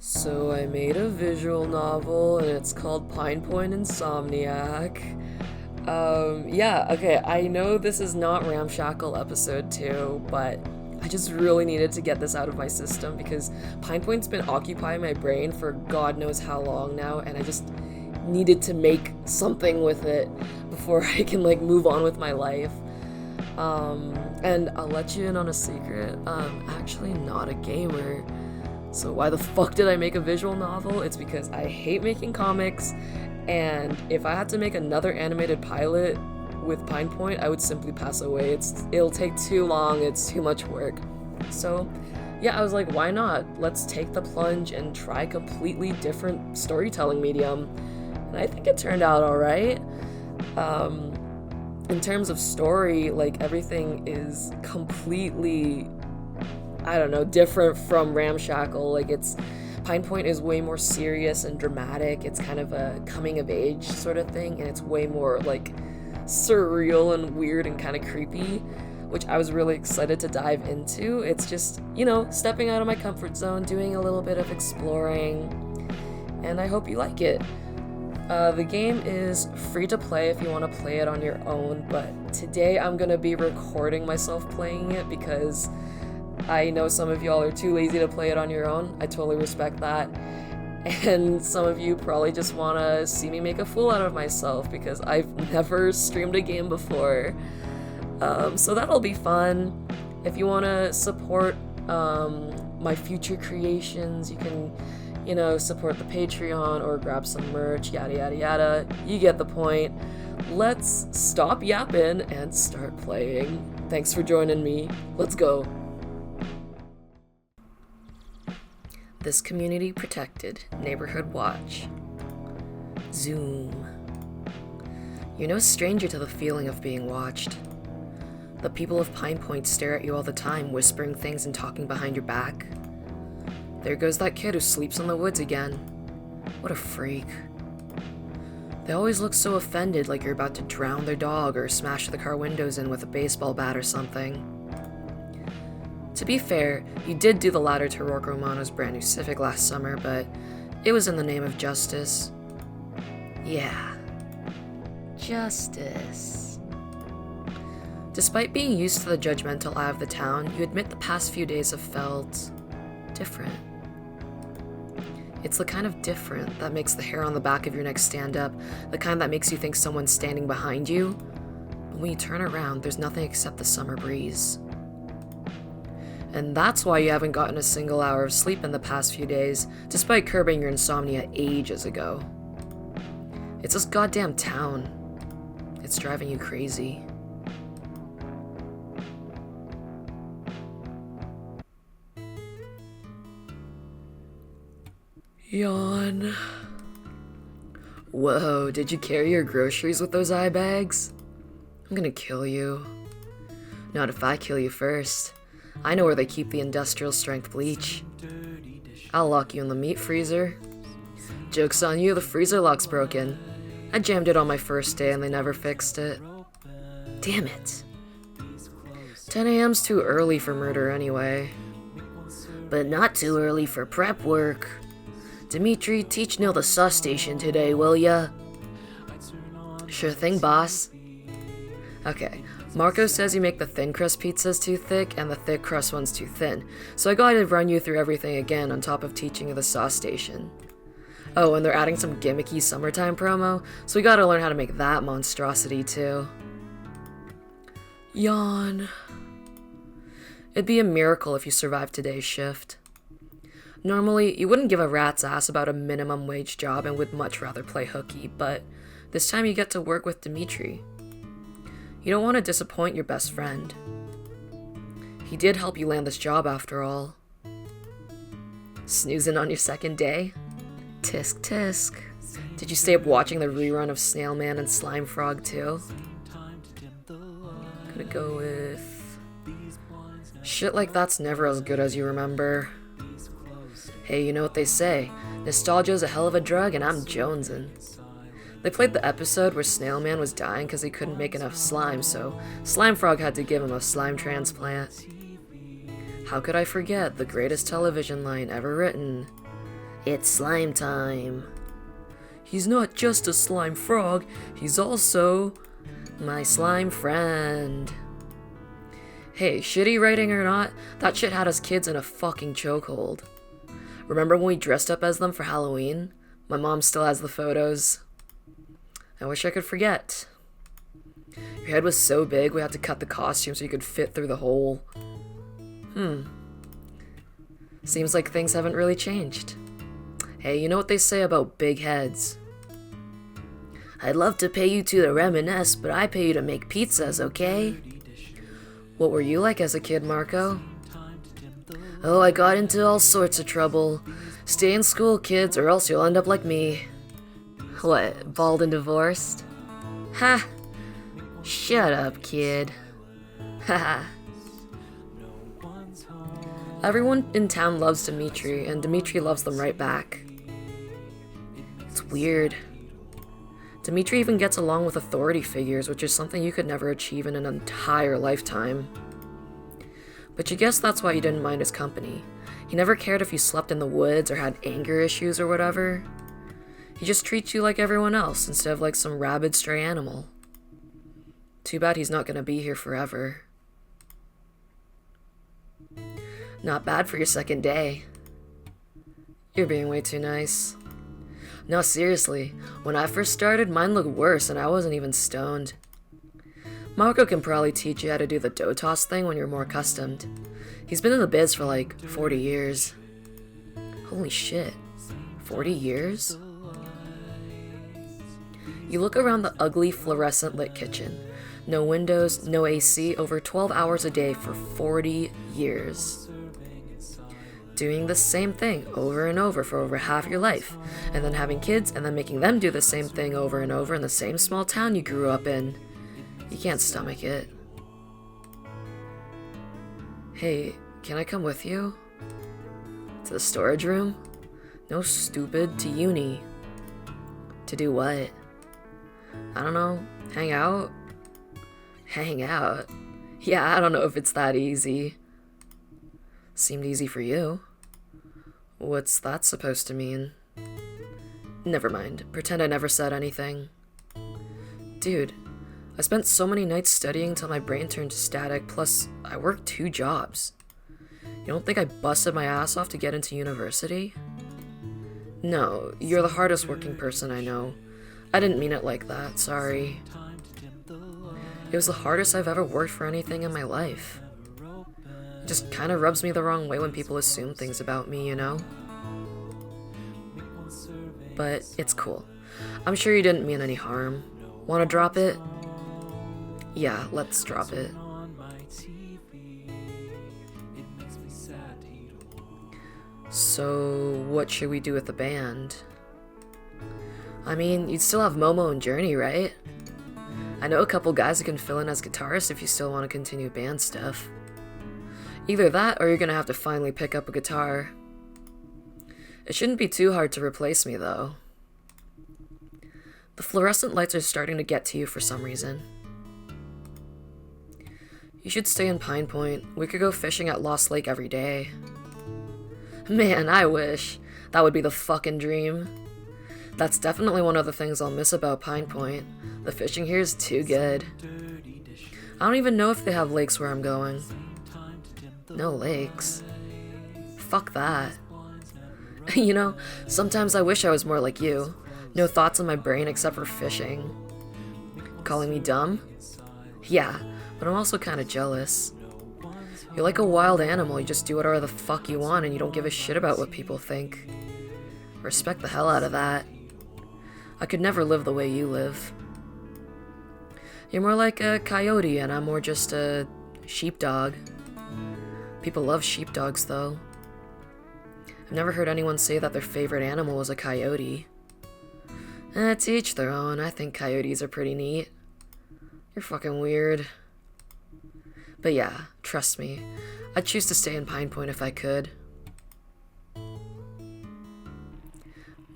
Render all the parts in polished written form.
So I made a visual novel and it's called Pine Point Insomniac. Yeah, okay, I know this is not Ramshackle episode 2, but I just really needed to get this out of my system because Pine Point's been occupying my brain for God knows how long now, and I just needed to make something with it before I can move on with my life. And I'll let you in on a secret. I'm actually not a gamer. So why the fuck did I make a visual novel? It's because I hate making comics, and if I had to make another animated pilot with Pine Point, I would simply pass away. It'll take too long, it's too much work. So yeah, I was like, why not? Let's take the plunge and try a completely different storytelling medium. And I think it turned out alright. In terms of story, everything is completely, I don't know, different from Ramshackle. Pine Point is way more serious and dramatic. It's kind of a coming of age sort of thing, and it's way more surreal and weird and kind of creepy, which I was really excited to dive into. It's just, stepping out of my comfort zone, doing a little bit of exploring, and I hope you like it. The game is free to play if you want to play it on your own, but today I'm gonna be recording myself playing it because I know some of y'all are too lazy to play it on your own. I totally respect that. And some of you probably just want to see me make a fool out of myself because I've never streamed a game before. So that'll be fun. If you want to support my future creations, you can, support the Patreon or grab some merch, yada yada yada. You get the point. Let's stop yapping and start playing. Thanks for joining me. Let's go. This community protected. Neighborhood watch. Zoom. You're no stranger to the feeling of being watched. The people of Pine Point stare at you all the time, whispering things and talking behind your back. There goes that kid who sleeps in the woods again. What a freak. They always look so offended, like you're about to drown their dog or smash the car windows in with a baseball bat or something. To be fair, you did do the latter to Rourke Romano's brand new Civic last summer, but it was in the name of justice. Yeah. Justice. Despite being used to the judgmental eye of the town, you admit the past few days have felt different. It's the kind of different that makes the hair on the back of your neck stand up, the kind that makes you think someone's standing behind you. But when you turn around, there's nothing except the summer breeze. And that's why you haven't gotten a single hour of sleep in the past few days, despite curbing your insomnia ages ago. It's this goddamn town. It's driving you crazy. Yawn. Whoa, did you carry your groceries with those eye bags? I'm gonna kill you. Not if I kill you first. I know where they keep the industrial strength bleach. I'll lock you in the meat freezer. Joke's on you, the freezer lock's broken. I jammed it on my first day and they never fixed it. Damn it. 10 a.m.'s too early for murder anyway. But not too early for prep work. Dimitri, teach Neil the sus station today, will ya? Sure thing, boss. Okay, Marco says you make the thin crust pizzas too thick and the thick crust ones too thin, so I gotta run you through everything again on top of teaching you the sauce station. Oh, and they're adding some gimmicky summertime promo, so we gotta learn how to make that monstrosity too. Yawn. It'd be a miracle if you survived today's shift. Normally, you wouldn't give a rat's ass about a minimum wage job and would much rather play hooky, but this time you get to work with Dimitri. You don't want to disappoint your best friend. He did help you land this job after all. Snoozing on your second day? Tisk tisk. Did you stay up watching the rerun of Snail Man and Slime Frog too? Gonna go with... shit like that's never as good as you remember. Hey, you know what they say, nostalgia's a hell of a drug and I'm jonesing. They played the episode where Snail Man was dying because he couldn't make enough slime, so Slime Frog had to give him a slime transplant. How could I forget the greatest television line ever written? It's slime time. He's not just a slime frog, he's also my slime friend. Hey, shitty writing or not, that shit had us kids in a fucking chokehold. Remember when we dressed up as them for Halloween? My mom still has the photos. I wish I could forget. Your head was so big we had to cut the costume so you could fit through the hole. Seems like things haven't really changed. Hey, you know what they say about big heads? I'd love to pay you to reminisce, but I pay you to make pizzas, okay? What were you like as a kid, Marco? Oh, I got into all sorts of trouble. Stay in school, kids, or else you'll end up like me. What, bald and divorced? Ha! Shut up, kid. Haha. Everyone in town loves Dimitri, and Dimitri loves them right back. It's weird. Dimitri even gets along with authority figures, which is something you could never achieve in an entire lifetime. But you guess that's why you didn't mind his company. He never cared if you slept in the woods or had anger issues or whatever. He just treats you like everyone else instead of like some rabid stray animal. Too bad he's not gonna be here forever. Not bad for your second day. You're being way too nice. No, seriously, when I first started, mine looked worse and I wasn't even stoned. Marco can probably teach you how to do the dough toss thing when you're more accustomed. He's been in the biz for like 40 years. Holy shit, 40 years? You look around the ugly fluorescent lit kitchen. No windows, no AC, over 12 hours a day for 40 years. Doing the same thing over and over for over half your life, and then having kids and then making them do the same thing over and over in the same small town you grew up in. You can't stomach it. Hey, can I come with you? To the storage room? No, stupid, to uni. To do what? I don't know, hang out? Hang out? Yeah, I don't know if it's that easy. Seemed easy for you. What's that supposed to mean? Never mind. Pretend I never said anything. Dude, I spent so many nights studying till my brain turned static, plus I worked 2 jobs. You don't think I busted my ass off to get into university? No, you're the hardest working person I know. I didn't mean it like that, sorry. It was the hardest I've ever worked for anything in my life. It just kinda rubs me the wrong way when people assume things about me, you know? But it's cool. I'm sure you didn't mean any harm. Wanna drop it? Yeah, let's drop it. So, what should we do with the band? I mean, you'd still have Momo and Journey, right? I know a couple guys who can fill in as guitarists if you still want to continue band stuff. Either that, or you're gonna have to finally pick up a guitar. It shouldn't be too hard to replace me, though. The fluorescent lights are starting to get to you for some reason. You should stay in Pine Point. We could go fishing at Lost Lake every day. Man, I wish. That would be the fucking dream. That's definitely one of the things I'll miss about Pine Point. The fishing here is too good. I don't even know if they have lakes where I'm going. No lakes. Fuck that. You know, sometimes I wish I was more like you. No thoughts in my brain except for fishing. Calling me dumb? Yeah, but I'm also kinda jealous. You're like a wild animal, you just do whatever the fuck you want and you don't give a shit about what people think. Respect the hell out of that. I could never live the way you live. You're more like a coyote and I'm more just a sheepdog. People love sheepdogs though. I've never heard anyone say that their favorite animal was a coyote. To each their own, I think coyotes are pretty neat. You're fucking weird. But yeah, trust me, I'd choose to stay in Pine Point if I could.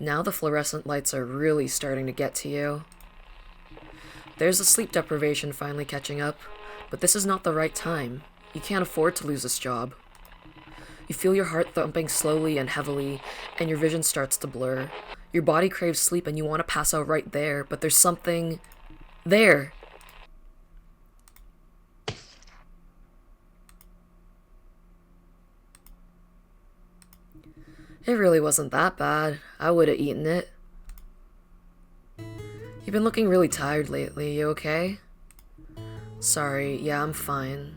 Now the fluorescent lights are really starting to get to you. There's the sleep deprivation finally catching up, but this is not the right time. You can't afford to lose this job. You You feel your heart thumping slowly and heavily, and your vision starts to blur. Your body craves sleep and you want to pass out right there, but there's something there. It really wasn't that bad. I would have eaten it. You've been looking really tired lately. You okay? Sorry, yeah, I'm fine.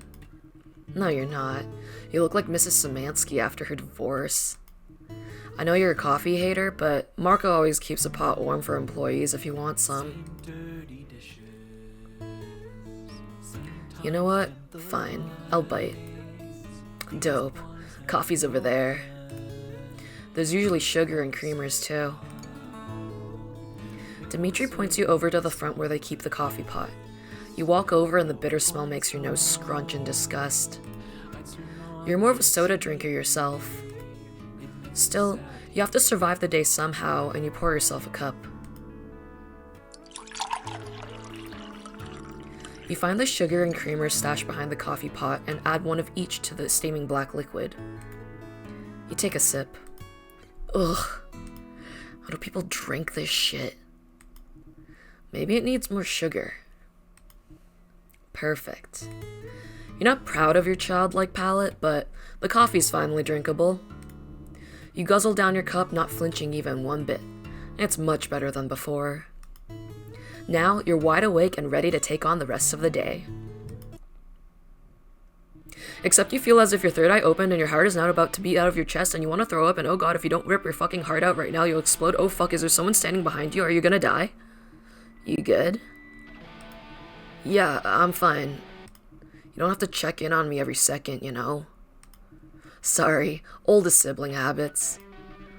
No, you're not. You look like Mrs. Szymanski after her divorce. I know you're a coffee hater, but Marco always keeps a pot warm for employees if you want some. You know what? Fine. I'll bite. Dope. Coffee's over there. There's usually sugar and creamers, too. Dimitri points you over to the front where they keep the coffee pot. You walk over and the bitter smell makes your nose scrunch in disgust. You're more of a soda drinker yourself. Still, you have to survive the day somehow, and you pour yourself a cup. You find the sugar and creamer stashed behind the coffee pot and add one of each to the steaming black liquid. You take a sip. Ugh. How do people drink this shit? Maybe it needs more sugar. Perfect. You're not proud of your childlike palate, but the coffee's finally drinkable. You guzzle down your cup, not flinching even one bit. It's much better than before. Now, you're wide awake and ready to take on the rest of the day. Except you feel as if your third eye opened and your heart is now about to beat out of your chest and you want to throw up and oh god, if you don't rip your fucking heart out right now, you'll explode. Oh fuck, is there someone standing behind you? Are you gonna die? You good? Yeah, I'm fine. You don't have to check in on me every second, you know? Sorry, oldest sibling habits.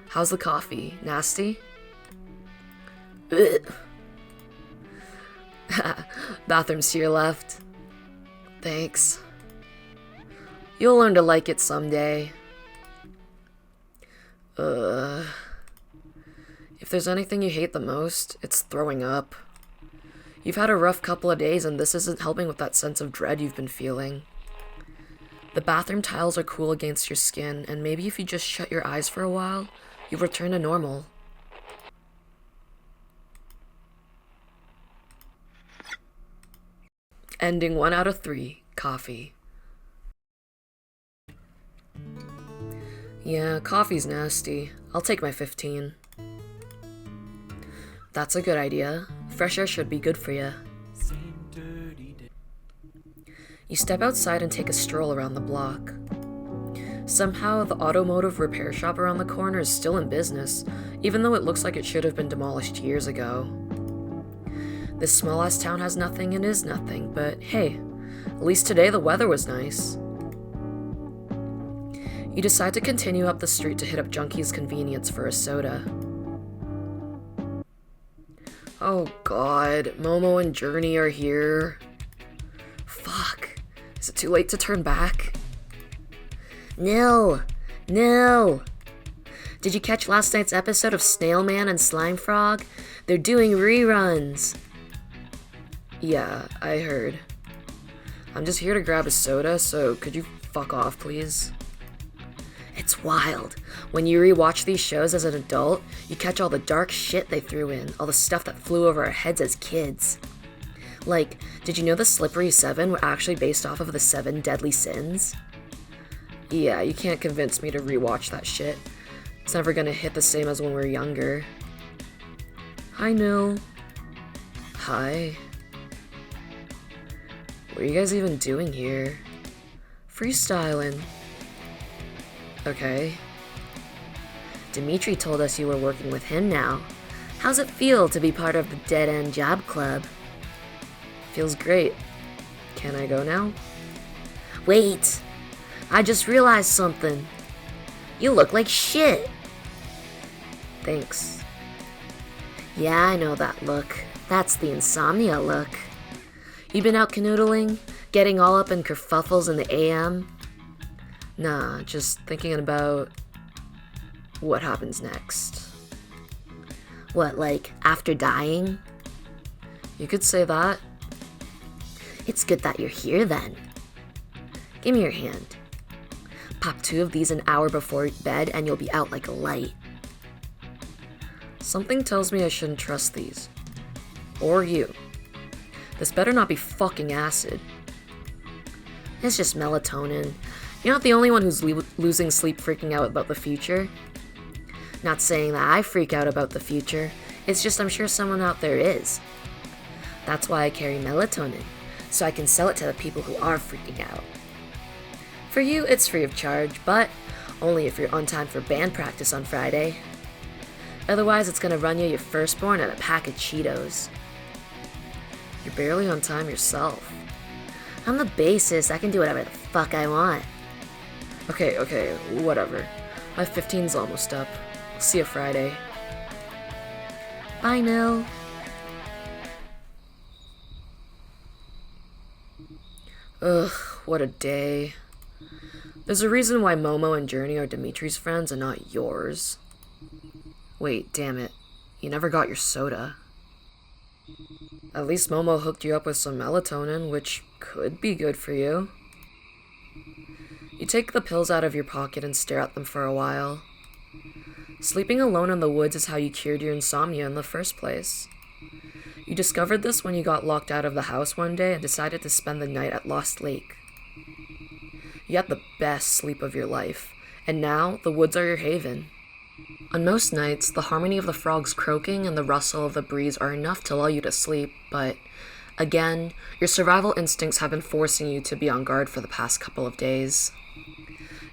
How's the coffee? Nasty? Bathroom's to your left. Thanks. You'll learn to like it someday. If there's anything you hate the most, it's throwing up. You've had a rough couple of days and this isn't helping with that sense of dread you've been feeling. The bathroom tiles are cool against your skin, and maybe if you just shut your eyes for a while, you'll return to normal. Ending 1 out of 3, coffee. Yeah, coffee's nasty. I'll take my 15. That's a good idea. Fresh air should be good for you. You step outside and take a stroll around the block. Somehow, the automotive repair shop around the corner is still in business, even though it looks like it should have been demolished years ago. This small-ass town has nothing and is nothing, but hey, at least today the weather was nice. You decide to continue up the street to hit up Junkie's Convenience for a soda. Oh god, Momo and Journey are here. Fuck. Is it too late to turn back? No! No! Did you catch last night's episode of Snail Man and Slime Frog? They're doing reruns. Yeah, I heard. I'm just here to grab a soda, so could you fuck off, please? It's wild. When you rewatch these shows as an adult, you catch all the dark shit they threw in, all the stuff that flew over our heads as kids. Like, did you know the Slippery 7 were actually based off of the 7 Deadly Sins? Yeah, you can't convince me to rewatch that shit. It's never gonna hit the same as when we were younger. Hi, Nil. Hi. What are you guys even doing here? Freestyling. Okay. Dimitri told us you were working with him now. How's it feel to be part of the Dead End Job Club? Feels great. Can I go now? Wait! I just realized something. You look like shit. Thanks. Yeah, I know that look. That's the insomnia look. You been out canoodling? Getting all up in kerfuffles in the AM? Nah, just thinking about what happens next. What, like, after dying? You could say that. It's good that you're here then. Give me your hand. Pop 2 of these an hour before bed and you'll be out like a light. Something tells me I shouldn't trust these. Or you. This better not be fucking acid. It's just melatonin. You're not the only one who's losing sleep freaking out about the future. Not saying that I freak out about the future. It's just I'm sure someone out there is. That's why I carry melatonin, so I can sell it to the people who are freaking out. For you, it's free of charge, but only if you're on time for band practice on Friday. Otherwise, it's gonna run you your firstborn and a pack of Cheetos. You're barely on time yourself. I'm the bassist, I can do whatever the fuck I want. Okay, whatever. My 15's almost up. See you Friday. Bye, Nil. Ugh, what a day. There's a reason why Momo and Journey are Dimitri's friends and not yours. Wait, damn it. You never got your soda. At least Momo hooked you up with some melatonin, which could be good for you. You take the pills out of your pocket and stare at them for a while. Sleeping alone in the woods is how you cured your insomnia in the first place. You discovered this when you got locked out of the house one day and decided to spend the night at Lost Lake. You had the best sleep of your life, and now the woods are your haven. On most nights, the harmony of the frogs croaking and the rustle of the breeze are enough to lull you to sleep, but again, your survival instincts have been forcing you to be on guard for the past couple of days.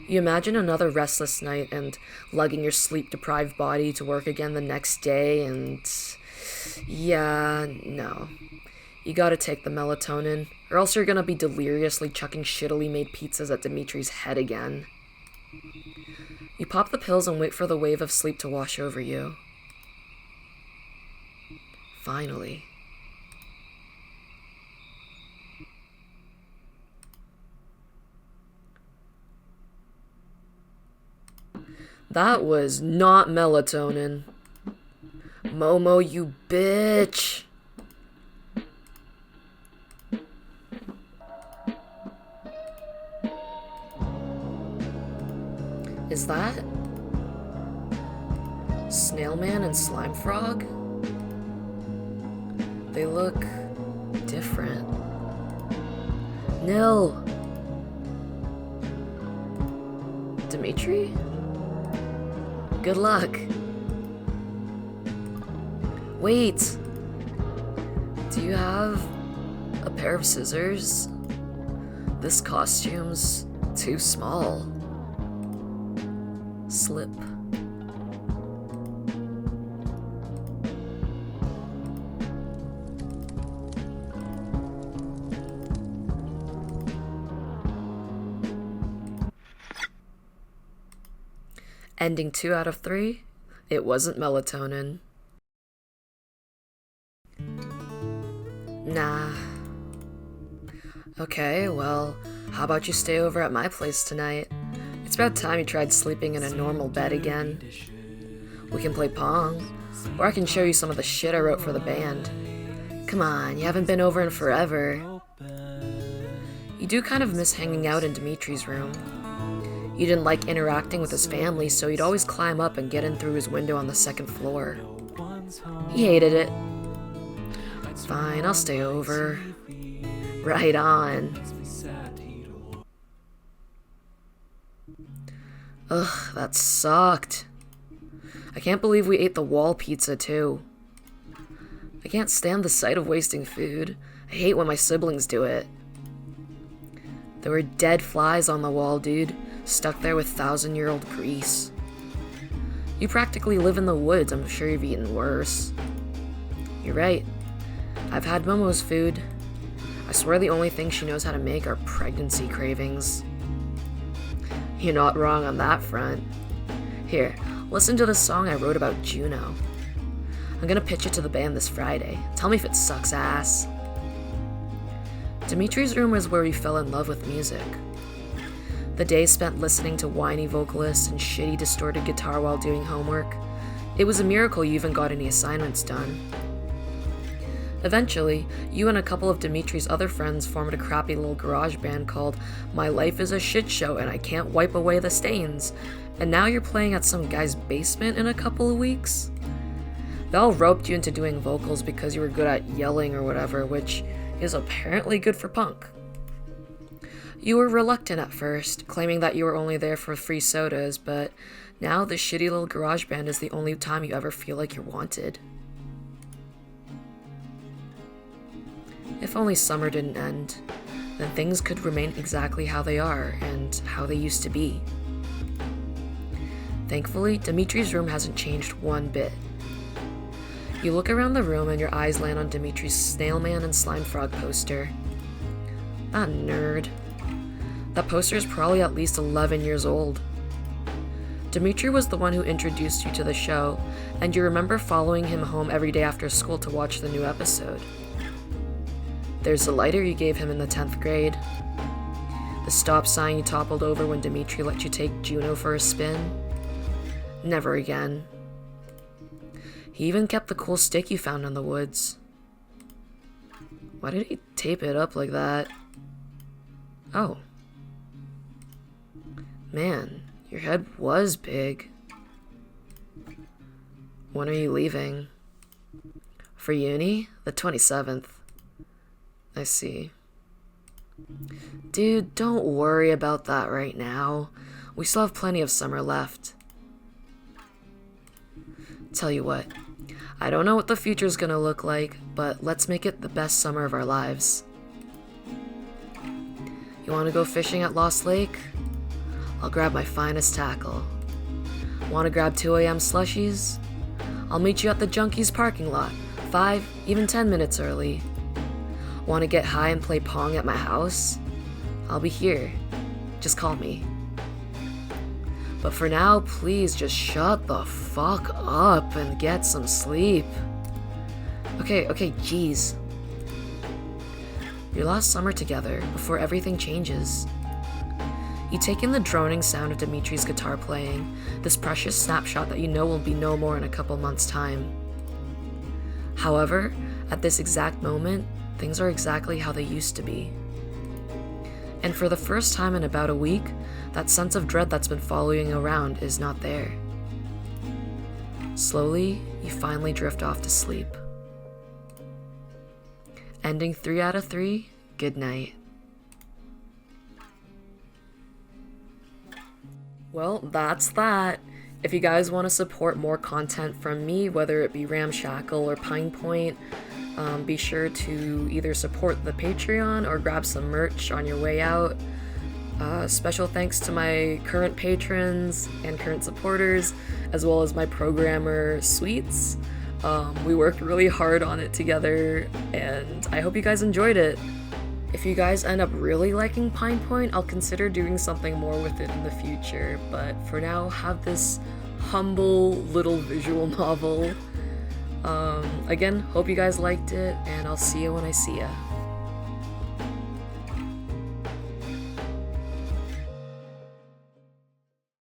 You imagine another restless night and lugging your sleep-deprived body to work again the next day, and yeah, no. You gotta take the melatonin, or else you're gonna be deliriously chucking shittily made pizzas at Dimitri's head again. You pop the pills and wait for the wave of sleep to wash over you. Finally. That was not melatonin. Momo, you bitch. Is that Snail Man and Slime Frog? They look different. Nil. Dimitri? Good luck. Wait. Do you have a pair of scissors? This costume's too small. Slip. Ending 2 out of 3, it wasn't melatonin. Nah. Okay, well, how about you stay over at my place tonight? It's about time you tried sleeping in a normal bed again. We can play Pong, or I can show you some of the shit I wrote for the band. Come on, you haven't been over in forever. You do kind of miss hanging out in Dimitri's room. You didn't like interacting with his family, so you'd always climb up and get in through his window on the second floor. He hated it. Fine, I'll stay over. Right on. Ugh, that sucked. I can't believe we ate the wall pizza, too. I can't stand the sight of wasting food. I hate when my siblings do it. There were dead flies on the wall, dude. Stuck there with 1,000-year-old grease. You practically live in the woods. I'm sure you've eaten worse. You're right. I've had Momo's food. I swear the only thing she knows how to make are pregnancy cravings. You're not wrong on that front. Here, listen to the song I wrote about Juno. I'm gonna pitch it to the band this Friday. Tell me if it sucks ass. Dimitri's room was where we fell in love with music. The days spent listening to whiny vocalists and shitty distorted guitar while doing homework. It was a miracle you even got any assignments done. Eventually, you and a couple of Dimitri's other friends formed a crappy little garage band called My Life is a Shit Show and I Can't Wipe Away the Stains, and now you're playing at some guy's basement in a couple of weeks? They all roped you into doing vocals because you were good at yelling or whatever, which is apparently good for punk. You were reluctant at first, claiming that you were only there for free sodas, but now this shitty little garage band is the only time you ever feel like you're wanted. If only summer didn't end, then things could remain exactly how they are and how they used to be. Thankfully, Dimitri's room hasn't changed one bit. You look around the room and your eyes land on Dimitri's Snailman and Slime Frog poster. That nerd. That poster is probably at least 11 years old. Dimitri was the one who introduced you to the show, and you remember following him home every day after school to watch the new episode. There's the lighter you gave him in the 10th grade. The stop sign you toppled over when Dimitri let you take Juno for a spin. Never again. He even kept the cool stick you found in the woods. Why did he tape it up like that? Oh. Man, your head was big. When are you leaving? For uni? The 27th. I see. Dude, don't worry about that right now. We still have plenty of summer left. Tell you what, I don't know what the future's gonna look like, but let's make it the best summer of our lives. You wanna go fishing at Lost Lake? I'll grab my finest tackle. Wanna grab 2 a.m. slushies? I'll meet you at the Junkies parking lot, 5, even 10 minutes early. Want to get high and play Pong at my house? I'll be here. Just call me. But for now, please just shut the fuck up and get some sleep. Okay, jeez. Your last summer together, before everything changes. You take in the droning sound of Dimitri's guitar playing, this precious snapshot that you know will be no more in a couple months' time. However, at this exact moment, things are exactly how they used to be. And for the first time in about a week, that sense of dread that's been following you around is not there. Slowly, you finally drift off to sleep. Ending 3 out of 3, good night. Well, that's that. If you guys want to support more content from me, whether it be Ramshackle or Pine Point, be sure to either support the Patreon or grab some merch on your way out. Special thanks to my current patrons and current supporters, as well as my programmer, Sweets. We worked really hard on it together, and I hope you guys enjoyed it. If you guys end up really liking Pine Point, I'll consider doing something more with it in the future, but for now, have this humble little visual novel. Again, hope you guys liked it, and I'll see you when I see ya.